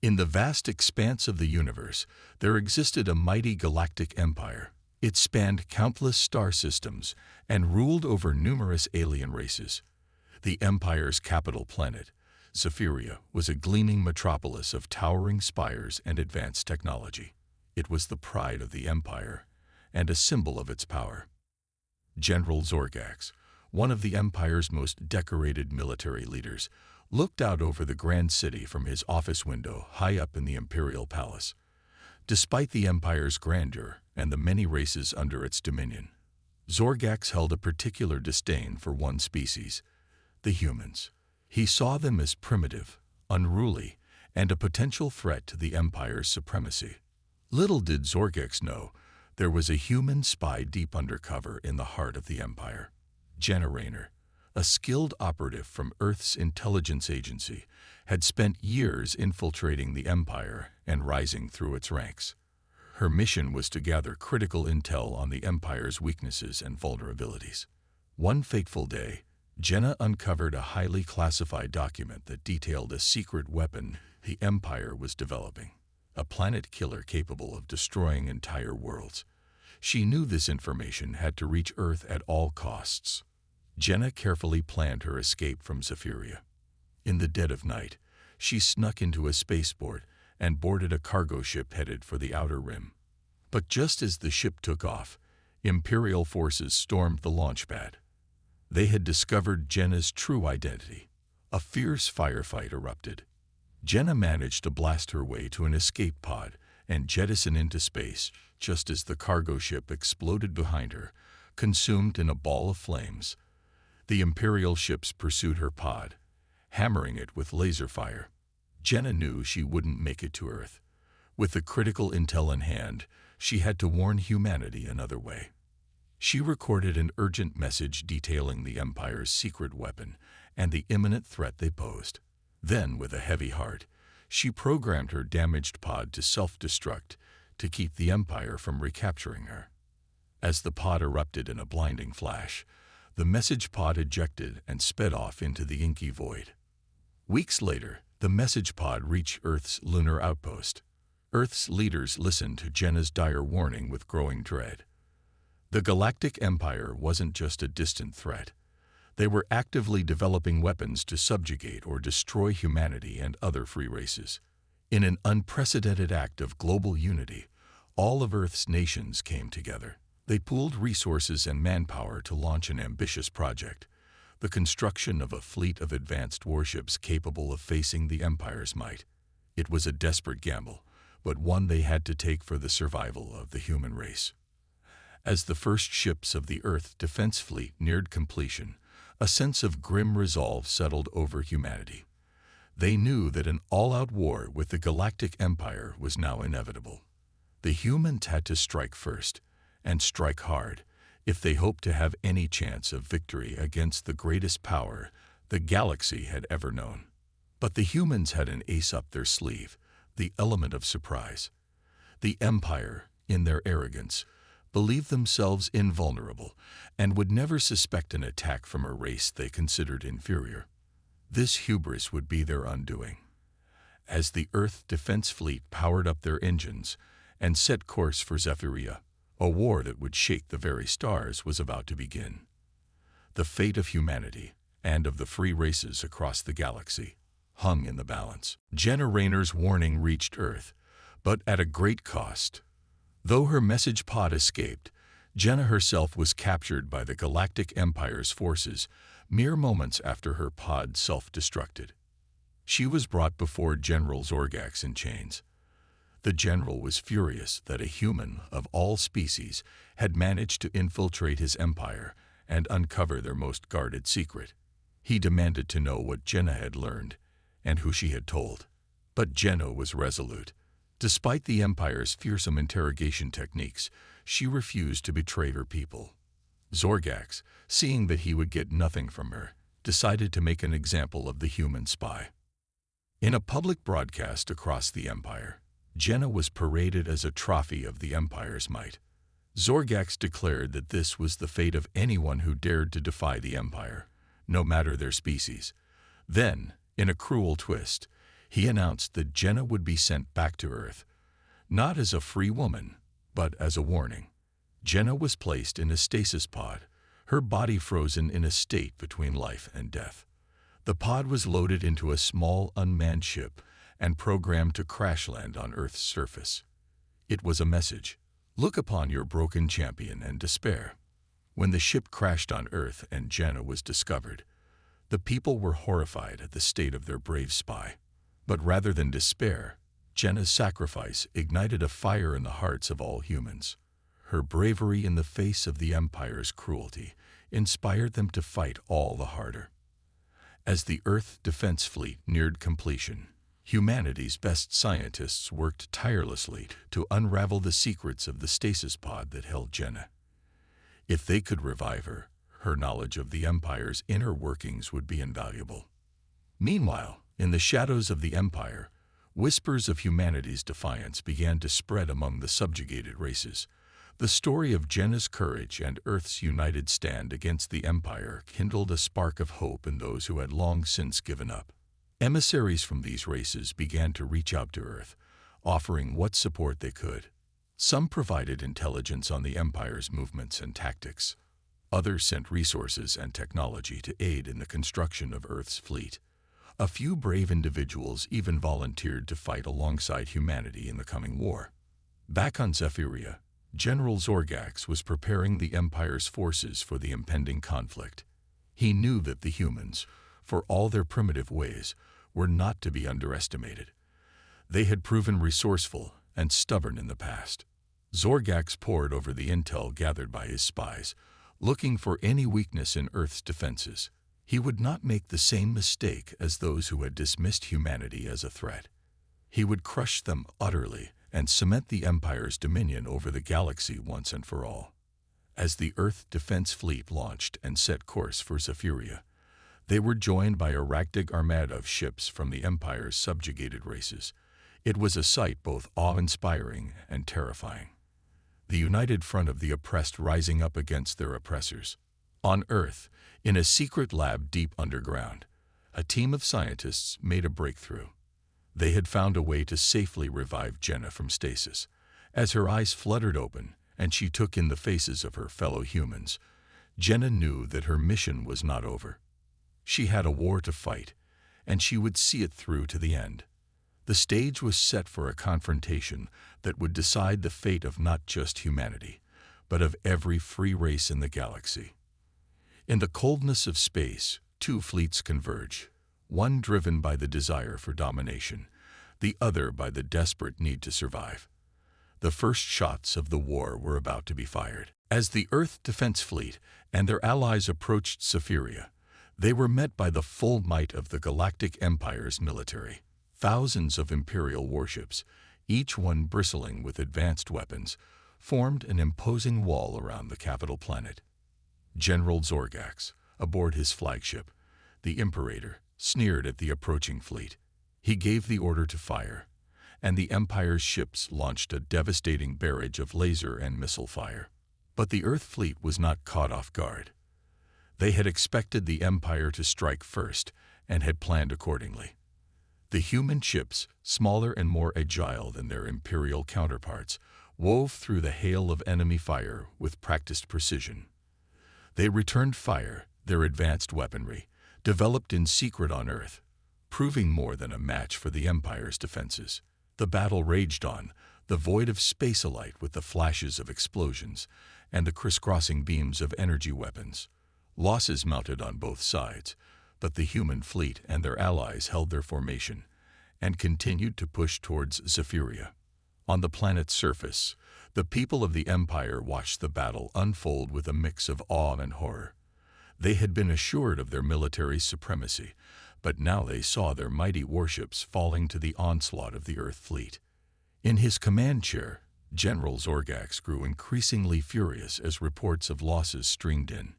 In the vast expanse of the universe, there existed a mighty galactic empire. It spanned countless star systems and ruled over numerous alien races. The empire's capital planet, Zephyria, was a gleaming metropolis of towering spires and advanced technology. It was the pride of the empire and a symbol of its power. General Zorgax, one of the empire's most decorated military leaders, looked out over the grand city from his office window high up in the imperial palace. Despite the empire's grandeur and the many races under its dominion, Zorgax held a particular disdain for one species, the humans. He saw them as primitive, unruly, and a potential threat to the empire's supremacy. Little did Zorgax know there was a human spy deep undercover in the heart of the empire. Jenna Rayner, a skilled operative from Earth's intelligence agency, had spent years infiltrating the empire and rising through its ranks. Her mission was to gather critical intel on the empire's weaknesses and vulnerabilities. One fateful day, Jenna uncovered a highly classified document that detailed a secret weapon the empire was developing, a planet killer capable of destroying entire worlds. She knew this information had to reach Earth at all costs. Jenna carefully planned her escape from Zephyria. In the dead of night, she snuck into a spaceport and boarded a cargo ship headed for the Outer Rim. But just as the ship took off, Imperial forces stormed the launch pad. They had discovered Jenna's true identity. A fierce firefight erupted. Jenna managed to blast her way to an escape pod and jettison into space just as the cargo ship exploded behind her, consumed in a ball of flames. The Imperial ships pursued her pod, hammering it with laser fire. Jenna knew she wouldn't make it to Earth. With the critical intel in hand, she had to warn humanity another way. She recorded an urgent message detailing the Empire's secret weapon and the imminent threat they posed. Then, with a heavy heart, she programmed her damaged pod to self-destruct to keep the Empire from recapturing her. As the pod erupted in a blinding flash, the message pod ejected and sped off into the inky void. Weeks later, the message pod reached Earth's lunar outpost. Earth's leaders listened to Jenna's dire warning with growing dread. The Galactic Empire wasn't just a distant threat. They were actively developing weapons to subjugate or destroy humanity and other free races. In an unprecedented act of global unity, all of Earth's nations came together. They pooled resources and manpower to launch an ambitious project, the construction of a fleet of advanced warships capable of facing the Empire's might. It was a desperate gamble, but one they had to take for the survival of the human race. As the first ships of the Earth Defense Fleet neared completion, a sense of grim resolve settled over humanity. They knew that an all-out war with the Galactic Empire was now inevitable. The humans had to strike first, and strike hard, if they hoped to have any chance of victory against the greatest power the galaxy had ever known. But the humans had an ace up their sleeve, the element of surprise. The Empire, in their arrogance, believed themselves invulnerable and would never suspect an attack from a race they considered inferior. This hubris would be their undoing. As the Earth Defense Fleet powered up their engines and set course for Zephyria, a war that would shake the very stars was about to begin. The fate of humanity and of the free races across the galaxy hung in the balance. Jenna Rayner's warning reached Earth, but at a great cost. Though her message pod escaped, Jenna herself was captured by the Galactic Empire's forces mere moments after her pod self-destructed. She was brought before General Zorgax in chains. The general was furious that a human of all species had managed to infiltrate his empire and uncover their most guarded secret. He demanded to know what Jenna had learned and who she had told. But Jenna was resolute. Despite the Empire's fearsome interrogation techniques, she refused to betray her people. Zorgax, seeing that he would get nothing from her, decided to make an example of the human spy. In a public broadcast across the Empire, Jenna was paraded as a trophy of the Empire's might. Zorgax declared that this was the fate of anyone who dared to defy the Empire, no matter their species. Then, in a cruel twist, He announced that Jenna would be sent back to Earth, not as a free woman, but as a warning. Jenna was placed in a stasis pod, her body frozen in a state between life and death. The pod was loaded into a small unmanned ship and programmed to crash land on Earth's surface. It was a message: look upon your broken champion and despair. When the ship crashed on Earth and Jenna was discovered, the people were horrified at the state of their brave spy. But rather than despair, Jenna's sacrifice ignited a fire in the hearts of all humans. Her bravery in the face of the Empire's cruelty inspired them to fight all the harder. As the Earth Defense Fleet neared completion, humanity's best scientists worked tirelessly to unravel the secrets of the stasis pod that held Jenna. If they could revive her, her knowledge of the Empire's inner workings would be invaluable. Meanwhile, in the shadows of the Empire, whispers of humanity's defiance began to spread among the subjugated races. The story of Jenna's courage and Earth's united stand against the Empire kindled a spark of hope in those who had long since given up. Emissaries from these races began to reach out to Earth, offering what support they could. Some provided intelligence on the Empire's movements and tactics. Others sent resources and technology to aid in the construction of Earth's fleet. A few brave individuals even volunteered to fight alongside humanity in the coming war. Back on Zephyria, General Zorgax was preparing the Empire's forces for the impending conflict. He knew that the humans, for all their primitive ways, were not to be underestimated. They had proven resourceful and stubborn in the past. Zorgax pored over the intel gathered by his spies, looking for any weakness in Earth's defenses. He would not make the same mistake as those who had dismissed humanity as a threat. He would crush them utterly and cement the Empire's dominion over the galaxy once and for all. As the Earth Defense Fleet launched and set course for Zephyria, they were joined by a ragtag armada of ships from the Empire's subjugated races. It was a sight both awe-inspiring and terrifying. The united front of the oppressed rising up against their oppressors. On Earth, in a secret lab deep underground, a team of scientists made a breakthrough. They had found a way to safely revive Jenna from stasis. As her eyes fluttered open and she took in the faces of her fellow humans, Jenna knew that her mission was not over. She had a war to fight, and she would see it through to the end. The stage was set for a confrontation that would decide the fate of not just humanity, but of every free race in the galaxy. In the coldness of space, two fleets converge, one driven by the desire for domination, the other by the desperate need to survive. The first shots of the war were about to be fired. As the Earth Defense Fleet and their allies approached Zephyria, they were met by the full might of the Galactic Empire's military. Thousands of Imperial warships, each one bristling with advanced weapons, formed an imposing wall around the capital planet. General Zorgax, aboard his flagship, the Imperator, sneered at the approaching fleet. He gave the order to fire, and the Empire's ships launched a devastating barrage of laser and missile fire. But the Earth fleet was not caught off guard. They had expected the Empire to strike first and had planned accordingly. The human ships, smaller and more agile than their Imperial counterparts, wove through the hail of enemy fire with practiced precision. They returned fire, their advanced weaponry, developed in secret on Earth, proving more than a match for the Empire's defenses. The battle raged on, the void of space alight with the flashes of explosions and the crisscrossing beams of energy weapons. Losses mounted on both sides, but the human fleet and their allies held their formation and continued to push towards Zephyria. On the planet's surface, the people of the Empire watched the battle unfold with a mix of awe and horror. They had been assured of their military supremacy, but now they saw their mighty warships falling to the onslaught of the Earth fleet. In his command chair, General Zorgax grew increasingly furious as reports of losses streamed in.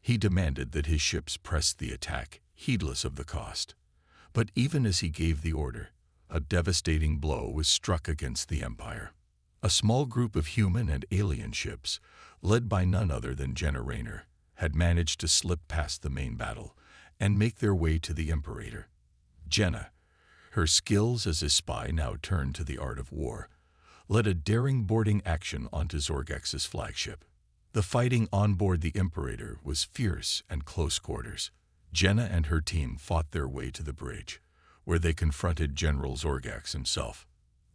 He demanded that his ships press the attack, heedless of the cost. But even as he gave the order, a devastating blow was struck against the Empire. A small group of human and alien ships, led by none other than Jenna Rayner, had managed to slip past the main battle and make their way to the Imperator. Jenna, Her skills as a spy, now turned to the art of war, led a daring boarding action onto Zorgax's flagship. The fighting on board the Imperator was fierce and close quarters. Jenna and her team fought their way to the bridge, where they confronted General Zorgax himself.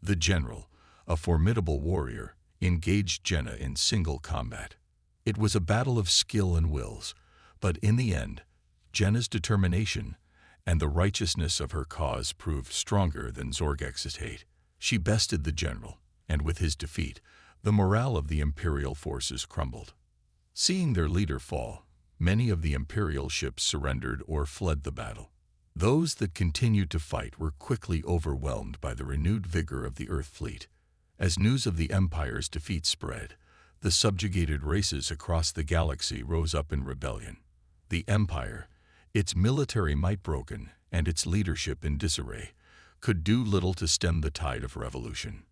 The general, a formidable warrior, engaged Jenna in single combat. It was a battle of skill and wills, but in the end, Jenna's determination and the righteousness of her cause proved stronger than Zorgax's hate. She bested the general, and with his defeat, the morale of the Imperial forces crumbled. Seeing their leader fall, many of the Imperial ships surrendered or fled the battle. Those that continued to fight were quickly overwhelmed by the renewed vigor of the Earth fleet. As news of the Empire's defeat spread, the subjugated races across the galaxy rose up in rebellion. The Empire, its military might broken and its leadership in disarray, could do little to stem the tide of revolution.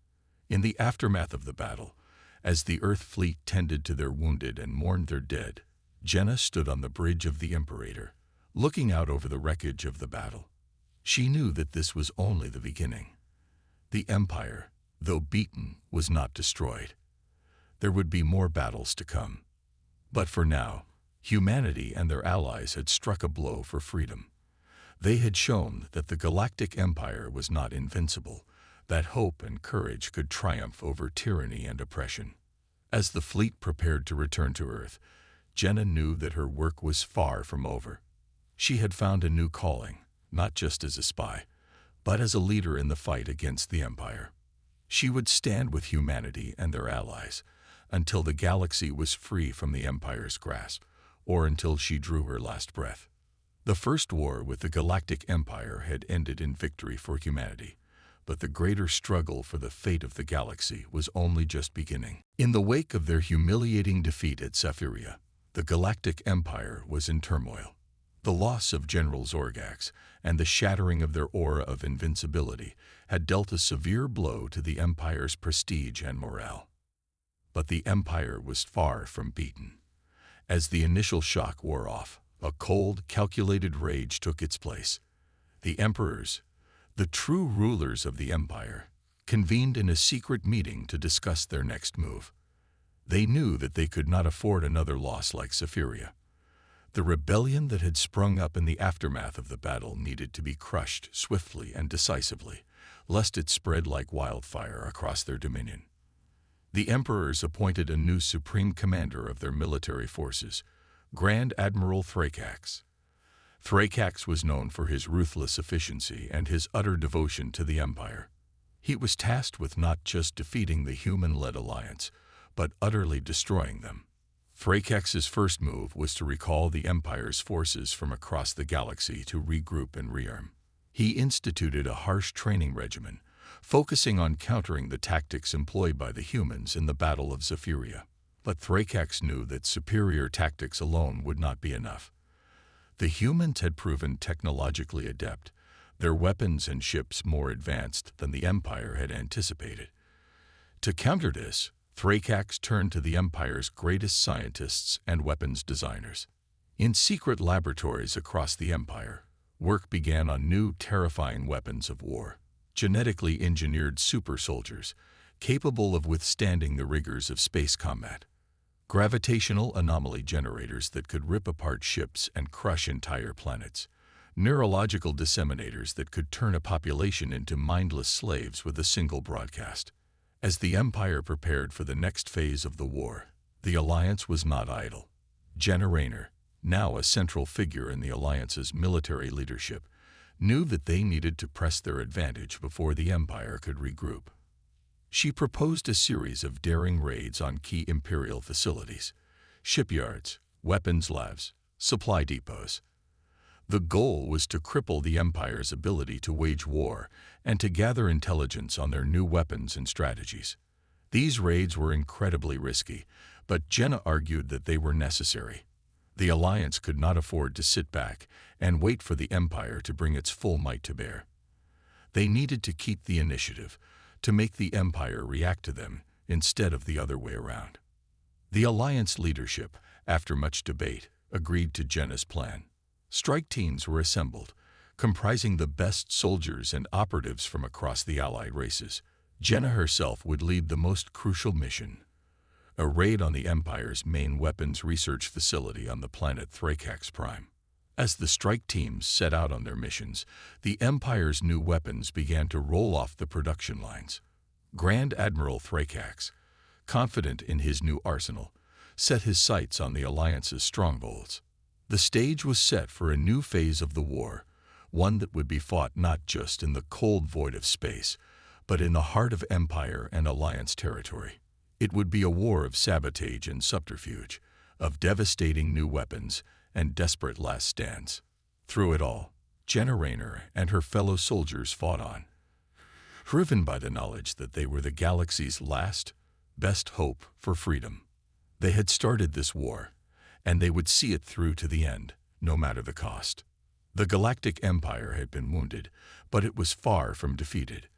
In the aftermath of the battle, as the Earth fleet tended to their wounded and mourned their dead, Jenna stood on the bridge of the Imperator, looking out over the wreckage of the battle. She knew that this was only the beginning. The Empire, though beaten, was not destroyed. There would be more battles to come. But for now, humanity and their allies had struck a blow for freedom. They had shown that the Galactic Empire was not invincible, that hope and courage could triumph over tyranny and oppression. As the fleet prepared to return to Earth, Jenna knew that her work was far from over. She had found a new calling, not just as a spy, but as a leader in the fight against the Empire. She would stand with humanity and their allies until the galaxy was free from the Empire's grasp, or until she drew her last breath. The first war with the Galactic Empire had ended in victory for humanity, but the greater struggle for the fate of the galaxy was only just beginning. In the wake of their humiliating defeat at Zephyria, the Galactic Empire was in turmoil. The loss of General Zorgax and the shattering of their aura of invincibility had dealt a severe blow to the Empire's prestige and morale. But the Empire was far from beaten. As the initial shock wore off, a cold, calculated rage took its place. The emperors, the true rulers of the Empire, convened in a secret meeting to discuss their next move. They knew that they could not afford another loss like Zephyria. The rebellion that had sprung up in the aftermath of the battle needed to be crushed swiftly and decisively, lest it spread like wildfire across their dominion. The emperors appointed a new supreme commander of their military forces, Grand Admiral Thracax. Thracax was known for his ruthless efficiency and his utter devotion to the Empire. He was tasked with not just defeating the human-led alliance, but utterly destroying them. Thracax's first move was to recall the Empire's forces from across the galaxy to regroup and rearm. He instituted a harsh training regimen, focusing on countering the tactics employed by the humans in the Battle of Zephyria. But Thracax knew that superior tactics alone would not be enough. The humans had proven technologically adept, their weapons and ships more advanced than the Empire had anticipated. To counter this, Thracax turned to the Empire's greatest scientists and weapons designers. In secret laboratories across the Empire, work began on new, terrifying weapons of war, genetically engineered super soldiers capable of withstanding the rigors of space combat, gravitational anomaly generators that could rip apart ships and crush entire planets, neurological disseminators that could turn a population into mindless slaves with a single broadcast. As the Empire prepared for the next phase of the war, the Alliance was not idle. Jenna Rayner, now a central figure in the Alliance's military leadership, knew that they needed to press their advantage before the Empire could regroup. She proposed a series of daring raids on key Imperial facilities, shipyards, weapons labs, supply depots. The goal was to cripple the Empire's ability to wage war and to gather intelligence on their new weapons and strategies. These raids were incredibly risky, but Jenna argued that they were necessary. The Alliance could not afford to sit back and wait for the Empire to bring its full might to bear. They needed to keep the initiative, to make the Empire react to them instead of the other way around. The Alliance leadership, after much debate, agreed to Jenna's plan. Strike teams were assembled, comprising the best soldiers and operatives from across the Allied races. Jenna herself would lead the most crucial mission, a raid on the Empire's main weapons research facility on the planet Thracax Prime. As the strike teams set out on their missions, the Empire's new weapons began to roll off the production lines. Grand Admiral Thracax, confident in his new arsenal, set his sights on the Alliance's strongholds. The stage was set for a new phase of the war, one that would be fought not just in the cold void of space, but in the heart of Empire and Alliance territory. It would be a war of sabotage and subterfuge, of devastating new weapons and desperate last stands. Through it all, Jenna Rayner and her fellow soldiers fought on, driven by the knowledge that they were the galaxy's last, best hope for freedom. They had started this war, and they would see it through to the end, no matter the cost. The Galactic Empire had been wounded, but it was far from defeated.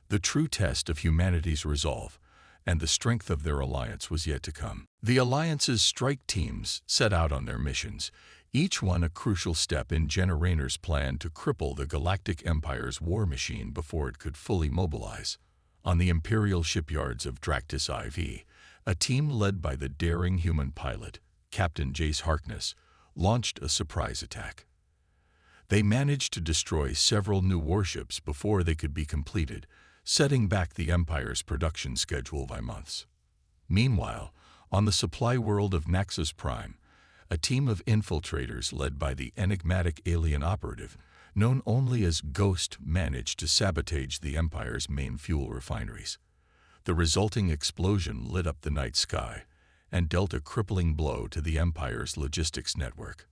The true test of humanity's resolve and the strength of their alliance was yet to come. The Alliance's strike teams set out on their missions, each one a crucial step in Jenna Rayner's plan to cripple the Galactic Empire's war machine before it could fully mobilize. On the Imperial shipyards of Dractus IV, a team led by the daring human pilot, Captain Jace Harkness, launched a surprise attack. They managed to destroy several new warships before they could be completed, setting back the Empire's production schedule by months. Meanwhile, on the supply world of Naxos Prime, a team of infiltrators led by the enigmatic alien operative, known only as Ghost, managed to sabotage the Empire's main fuel refineries. The resulting explosion lit up the night sky and dealt a crippling blow to the Empire's logistics network.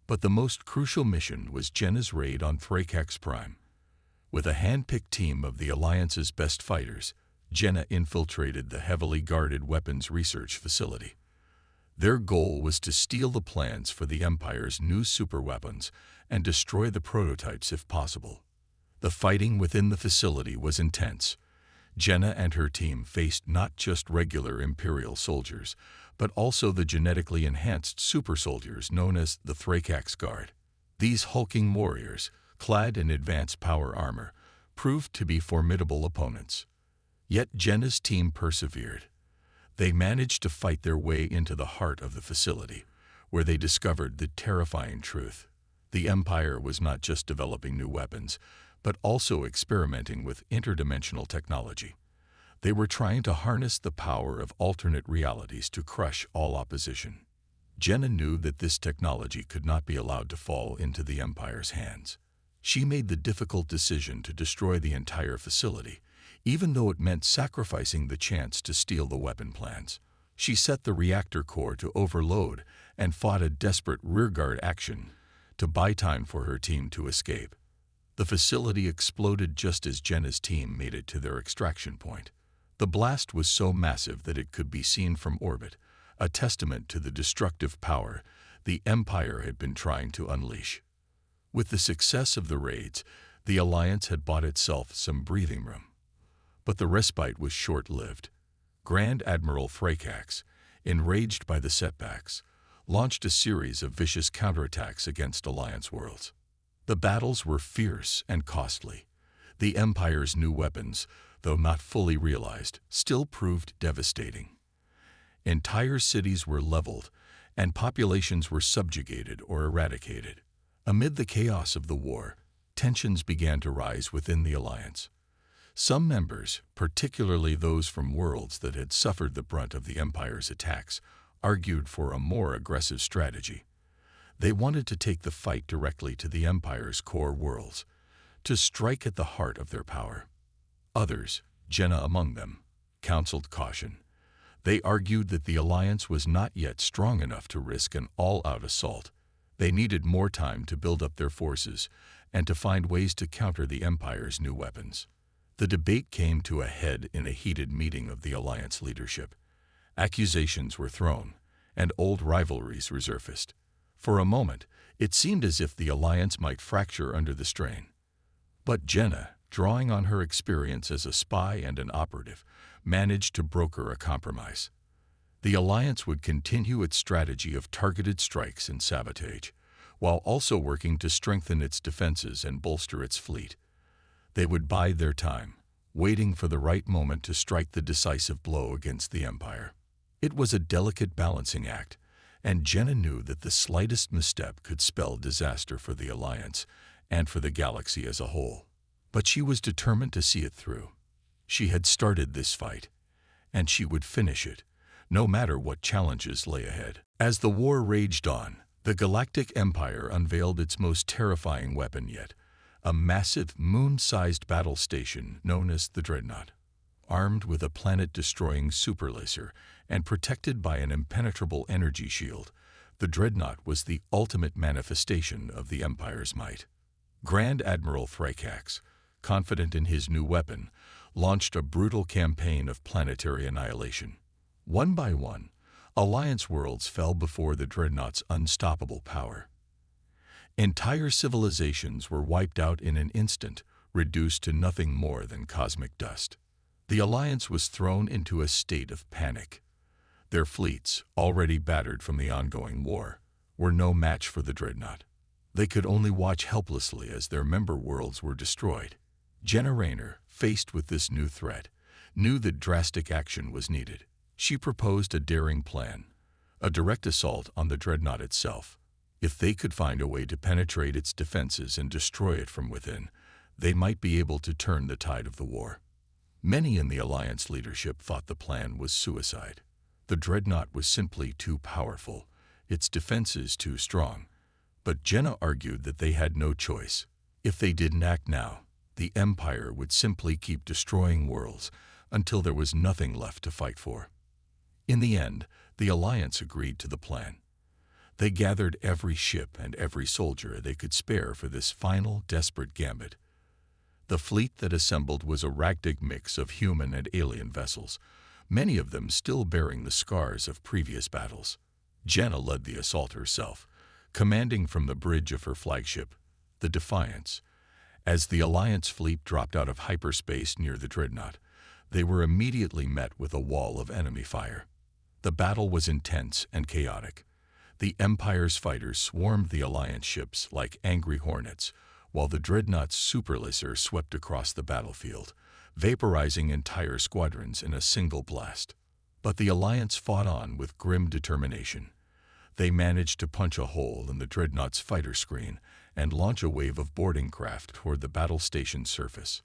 But the most crucial mission was Jenna's raid on Thracax Prime. With a hand-picked team of the Alliance's best fighters, Jenna infiltrated the heavily guarded weapons research facility. Their goal was to steal the plans for the Empire's new superweapons and destroy the prototypes if possible. The fighting within the facility was intense. Jenna and her team faced not just regular Imperial soldiers, but also the genetically enhanced super soldiers known as the Thracax Guard. These hulking warriors, clad in advanced power armor, proved to be formidable opponents. Yet Jenna's team persevered. They managed to fight their way into the heart of the facility, where they discovered the terrifying truth. The Empire was not just developing new weapons, but also experimenting with interdimensional technology. They were trying to harness the power of alternate realities to crush all opposition. Jenna knew that this technology could not be allowed to fall into the Empire's hands. She made the difficult decision to destroy the entire facility, even though it meant sacrificing the chance to steal the weapon plans. She set the reactor core to overload and fought a desperate rearguard action to buy time for her team to escape. The facility exploded just as Jenna's team made it to their extraction point. The blast was so massive that it could be seen from orbit, a testament to the destructive power the Empire had been trying to unleash. With the success of the raids, the Alliance had bought itself some breathing room. But the respite was short-lived. Grand Admiral Thracax, enraged by the setbacks, launched a series of vicious counterattacks against Alliance worlds. The battles were fierce and costly. The Empire's new weapons, though not fully realized, still proved devastating. Entire cities were leveled, and populations were subjugated or eradicated. Amid the chaos of the war, tensions began to rise within the Alliance. Some members, particularly those from worlds that had suffered the brunt of the Empire's attacks, argued for a more aggressive strategy. They wanted to take the fight directly to the Empire's core worlds, to strike at the heart of their power. Others, Jenna among them, counseled caution. They argued that the Alliance was not yet strong enough to risk an all-out assault. They needed more time to build up their forces and to find ways to counter the Empire's new weapons. The debate came to a head in a heated meeting of the Alliance leadership. Accusations were thrown, and old rivalries resurfaced. For a moment, it seemed as if the Alliance might fracture under the strain. But Jenna, drawing on her experience as a spy and an operative, managed to broker a compromise. The Alliance would continue its strategy of targeted strikes and sabotage, while also working to strengthen its defenses and bolster its fleet. They would bide their time, waiting for the right moment to strike the decisive blow against the Empire. It was a delicate balancing act, and Jenna knew that the slightest misstep could spell disaster for the Alliance and for the galaxy as a whole. But she was determined to see it through. She had started this fight, and she would finish it, no matter what challenges lay ahead. As the war raged on, the Galactic Empire unveiled its most terrifying weapon yet, a massive moon-sized battle station known as the Dreadnought. Armed with a planet-destroying superlaser and protected by an impenetrable energy shield, the Dreadnought was the ultimate manifestation of the Empire's might. Grand Admiral Thracax, confident in his new weapon, launched a brutal campaign of planetary annihilation. One by one, Alliance worlds fell before the Dreadnought's unstoppable power. Entire civilizations were wiped out in an instant, reduced to nothing more than cosmic dust. The Alliance was thrown into a state of panic. Their fleets, already battered from the ongoing war, were no match for the Dreadnought. They could only watch helplessly as their member worlds were destroyed. Jenna Rayner, faced with this new threat, knew that drastic action was needed. She proposed a daring plan, a direct assault on the Dreadnought itself. If they could find a way to penetrate its defenses and destroy it from within, they might be able to turn the tide of the war. Many in the Alliance leadership thought the plan was suicide. The Dreadnought was simply too powerful, its defenses too strong. But Jenna argued that they had no choice. If they didn't act now, the Empire would simply keep destroying worlds until there was nothing left to fight for. In the end, the Alliance agreed to the plan. They gathered every ship and every soldier they could spare for this final, desperate gambit. The fleet that assembled was a ragtag mix of human and alien vessels, many of them still bearing the scars of previous battles. Jenna led the assault herself, commanding from the bridge of her flagship, the Defiance. As the Alliance fleet dropped out of hyperspace near the Dreadnought, they were immediately met with a wall of enemy fire. The battle was intense and chaotic. The Empire's fighters swarmed the Alliance ships like angry hornets, while the Dreadnought's superlaser swept across the battlefield, vaporizing entire squadrons in a single blast. But the Alliance fought on with grim determination. They managed to punch a hole in the Dreadnought's fighter screen and launch a wave of boarding craft toward the battle station's surface.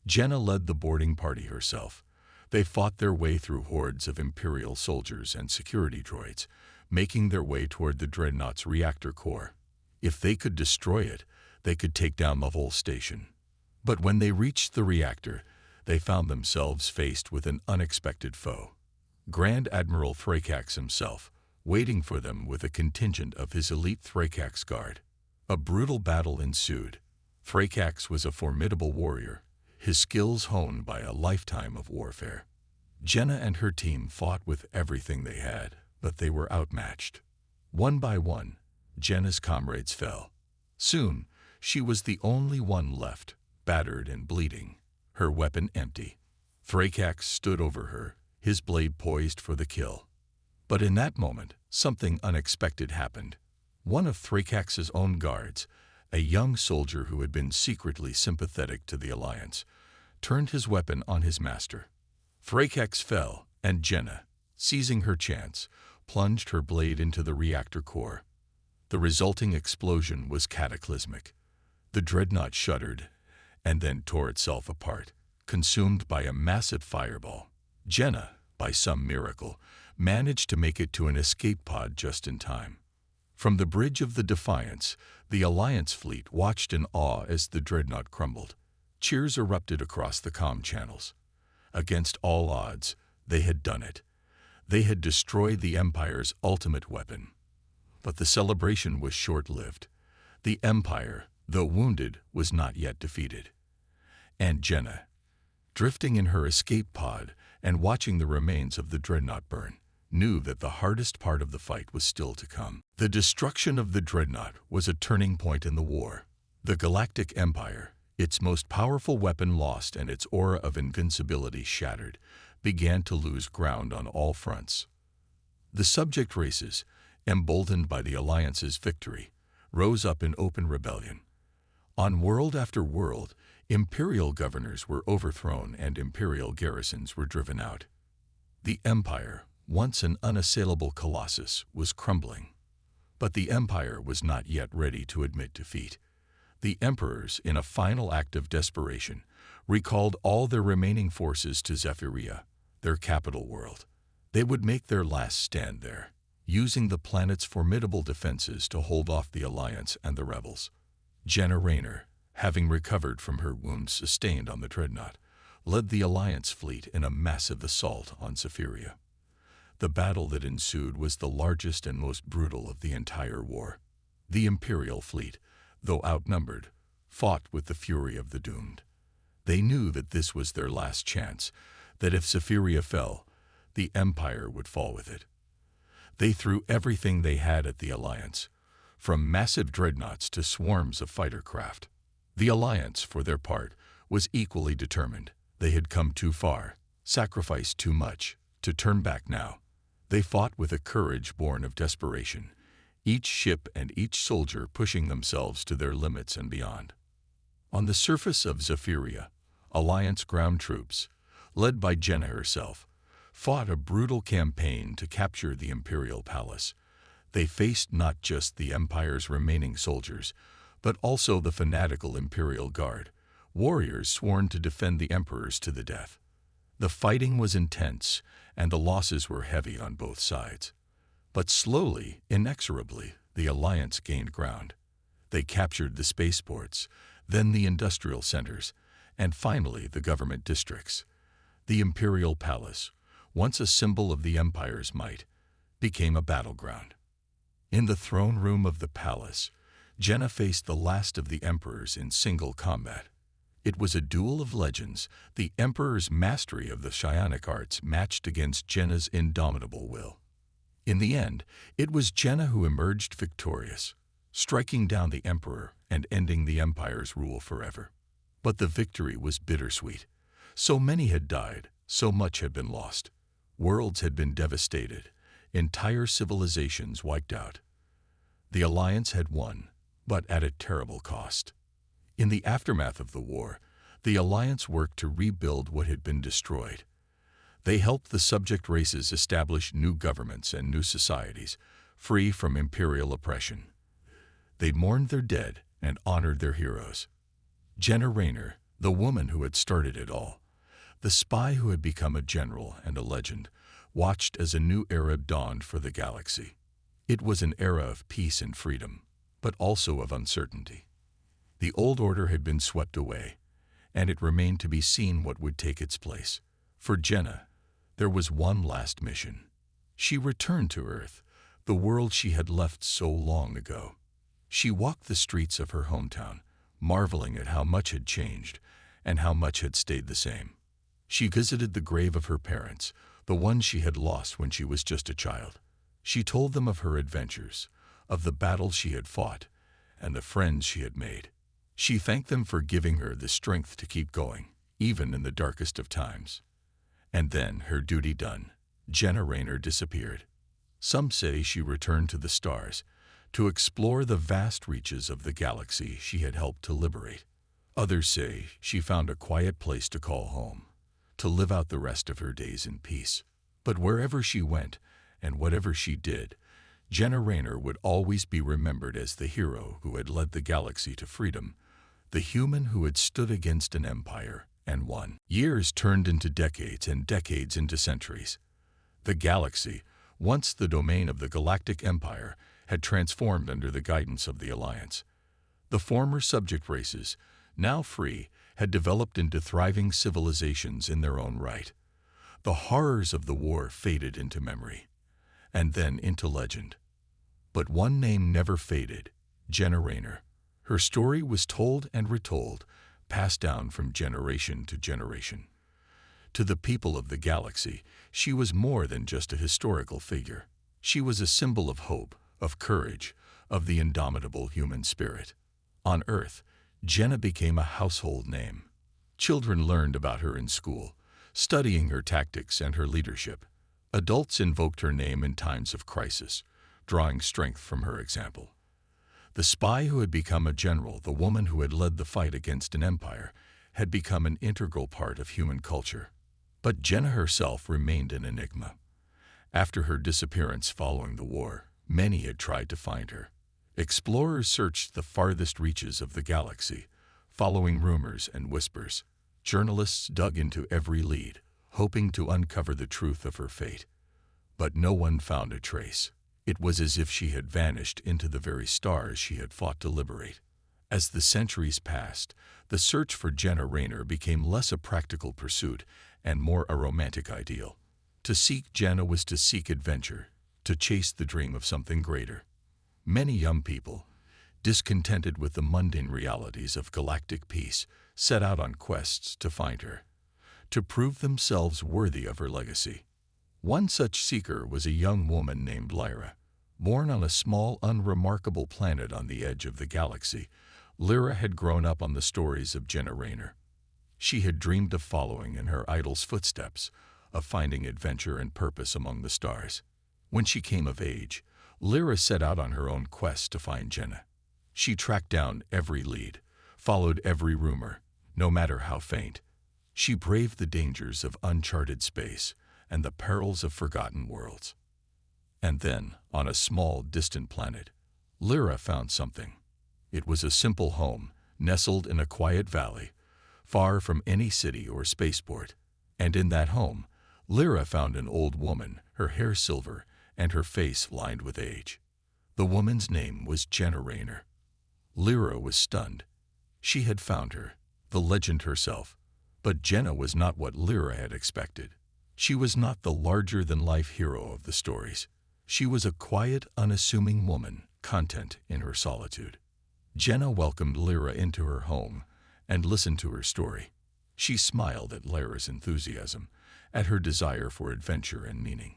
Jenna led the boarding party herself. They fought their way through hordes of Imperial soldiers and security droids, making their way toward the Dreadnought's reactor core. If they could destroy it, they could take down the whole station. But when they reached the reactor, they found themselves faced with an unexpected foe. Grand Admiral Thracax himself, waiting for them with a contingent of his elite Thracax Guard. A brutal battle ensued. Thracax was a formidable warrior, his skills honed by a lifetime of warfare. Jenna and her team fought with everything they had, but they were outmatched. One by one, Jenna's comrades fell. Soon, she was the only one left, battered and bleeding, her weapon empty. Thracax stood over her, his blade poised for the kill. But in that moment, something unexpected happened. One of Thracax's own guards, a young soldier who had been secretly sympathetic to the Alliance, turned his weapon on his master. Thracax fell, and Jenna, seizing her chance, plunged her blade into the reactor core. The resulting explosion was cataclysmic. The Dreadnought shuddered and then tore itself apart, consumed by a massive fireball. Jenna, by some miracle, managed to make it to an escape pod just in time. From the bridge of the Defiance, the Alliance fleet watched in awe as the Dreadnought crumbled. Cheers erupted across the comm channels. Against all odds, they had done it. They had destroyed the Empire's ultimate weapon. But the celebration was short-lived. The Empire, though wounded, was not yet defeated. And Jenna, drifting in her escape pod and watching the remains of the Dreadnought burn, knew that the hardest part of the fight was still to come. The destruction of the Dreadnought was a turning point in the war. The Galactic Empire, its most powerful weapon lost and its aura of invincibility shattered, began to lose ground on all fronts. The subject races, emboldened by the Alliance's victory, rose up in open rebellion. On world after world, imperial governors were overthrown and imperial garrisons were driven out. The empire, once an unassailable colossus, was crumbling. But the empire was not yet ready to admit defeat. The emperors, in a final act of desperation, recalled all their remaining forces to Zephyria, their capital world. They would make their last stand there, using the planet's formidable defenses to hold off the Alliance and the rebels. Jenna Rayner, having recovered from her wounds sustained on the dreadnought, led the Alliance fleet in a massive assault on Zephyria. The battle that ensued was the largest and most brutal of the entire war. The Imperial fleet, though outnumbered, fought with the fury of the doomed. They knew that this was their last chance, that if Zephyria fell, the Empire would fall with it. They threw everything they had at the Alliance, from massive dreadnoughts to swarms of fighter craft. The Alliance, for their part, was equally determined. They had come too far, sacrificed too much, to turn back now. They fought with a courage born of desperation, each ship and each soldier pushing themselves to their limits and beyond. On the surface of Zephyria, Alliance ground troops, led by Jenna herself, fought a brutal campaign to capture the Imperial Palace. They faced not just the Empire's remaining soldiers, but also the fanatical Imperial Guard, warriors sworn to defend the emperors to the death. The fighting was intense, and the losses were heavy on both sides. But slowly, inexorably, the Alliance gained ground. They captured the spaceports, then the industrial centers, and finally the government districts. The Imperial Palace, once a symbol of the Empire's might, became a battleground. In the throne room of the palace, Jenna faced the last of the emperors in single combat. It was a duel of legends, the Emperor's mastery of the psionic arts matched against Jenna's indomitable will. In the end, it was Jenna who emerged victorious, striking down the Emperor and ending the Empire's rule forever. But the victory was bittersweet. So many had died, so much had been lost. Worlds had been devastated, entire civilizations wiped out. The Alliance had won, but at a terrible cost. In the aftermath of the war, the Alliance worked to rebuild what had been destroyed. They helped the subject races establish new governments and new societies, free from imperial oppression. They mourned their dead and honored their heroes. Jenna Rayner, the woman who had started it all, the spy who had become a general and a legend, watched as a new era dawned for the galaxy. It was an era of peace and freedom, but also of uncertainty. The old order had been swept away, and it remained to be seen what would take its place. For Jenna, there was one last mission. She returned to Earth, the world she had left so long ago. She walked the streets of her hometown, marveling at how much had changed and how much had stayed the same. She visited the grave of her parents, the one she had lost when she was just a child. She told them of her adventures, of the battles she had fought, and the friends she had made. She thanked them for giving her the strength to keep going, even in the darkest of times. And then, her duty done, Jenna Rayner disappeared. Some say she returned to the stars, to explore the vast reaches of the galaxy she had helped to liberate. Others say she found a quiet place to call home, to live out the rest of her days in peace. But wherever she went, and whatever she did, Jenna Rayner would always be remembered as the hero who had led the galaxy to freedom, the human who had stood against an empire and won. Years turned into decades and decades into centuries. The galaxy, once the domain of the Galactic Empire, had transformed under the guidance of the Alliance. The former subject races, now free, had developed into thriving civilizations in their own right. The horrors of the war faded into memory, and then into legend. But one name never faded: Jenna Rayner. Her story was told and retold, passed down from generation to generation. To the people of the galaxy, she was more than just a historical figure. She was a symbol of hope, of courage, of the indomitable human spirit. On Earth, Jenna became a household name. Children learned about her in school, studying her tactics and her leadership. Adults invoked her name in times of crisis, drawing strength from her example. The spy who had become a general, the woman who had led the fight against an empire, had become an integral part of human culture. But Jenna herself remained an enigma. After her disappearance following the war, many had tried to find her. Explorers searched the farthest reaches of the galaxy, following rumors and whispers. Journalists dug into every lead, hoping to uncover the truth of her fate. But no one found a trace. It was as if she had vanished into the very stars she had fought to liberate. As the centuries passed, the search for Jenna Rayner became less a practical pursuit and more a romantic ideal. To seek Jenna was to seek adventure, to chase the dream of something greater. Many young people, discontented with the mundane realities of galactic peace, set out on quests to find her, to prove themselves worthy of her legacy. One such seeker was a young woman named Lyra. Born on a small, unremarkable planet on the edge of the galaxy, Lyra had grown up on the stories of Jenna Rayner. She had dreamed of following in her idol's footsteps, of finding adventure and purpose among the stars. When she came of age, Lyra set out on her own quest to find Jenna. She tracked down every lead, followed every rumor, no matter how faint. She braved the dangers of uncharted space and the perils of forgotten worlds. And then, on a small, distant planet, Lyra found something. It was a simple home, nestled in a quiet valley, far from any city or spaceport. And in that home, Lyra found an old woman, her hair silver and her face lined with age. The woman's name was Jenna Rayner. Lyra was stunned. She had found her, the legend herself. But Jenna was not what Lyra had expected. She was not the larger-than-life hero of the stories. She was a quiet, unassuming woman, content in her solitude. Jenna welcomed Lyra into her home and listened to her story. She smiled at Lyra's enthusiasm, at her desire for adventure and meaning.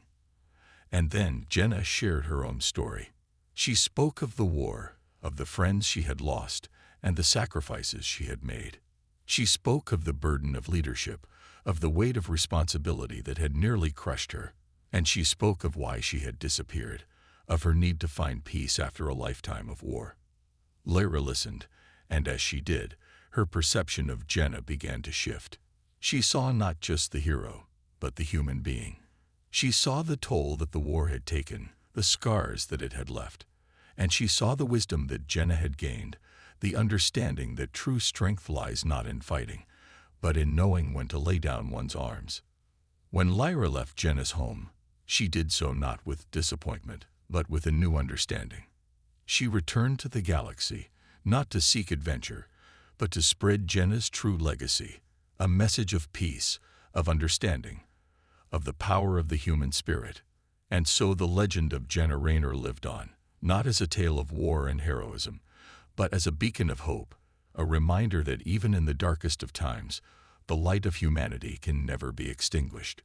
And then Jenna shared her own story. She spoke of the war, of the friends she had lost, and the sacrifices she had made. She spoke of the burden of leadership, of the weight of responsibility that had nearly crushed her. And she spoke of why she had disappeared, of her need to find peace after a lifetime of war. Lyra listened, and as she did, her perception of Jenna began to shift. She saw not just the hero, but the human being. She saw the toll that the war had taken, the scars that it had left. And she saw the wisdom that Jenna had gained, the understanding that true strength lies not in fighting, but in knowing when to lay down one's arms. When Lyra left Jenna's home, she did so not with disappointment, but with a new understanding. She returned to the galaxy, not to seek adventure, but to spread Jenna's true legacy, a message of peace, of understanding, of the power of the human spirit. And so the legend of Jenna Rayner lived on, not as a tale of war and heroism, but as a beacon of hope, a reminder that even in the darkest of times, the light of humanity can never be extinguished.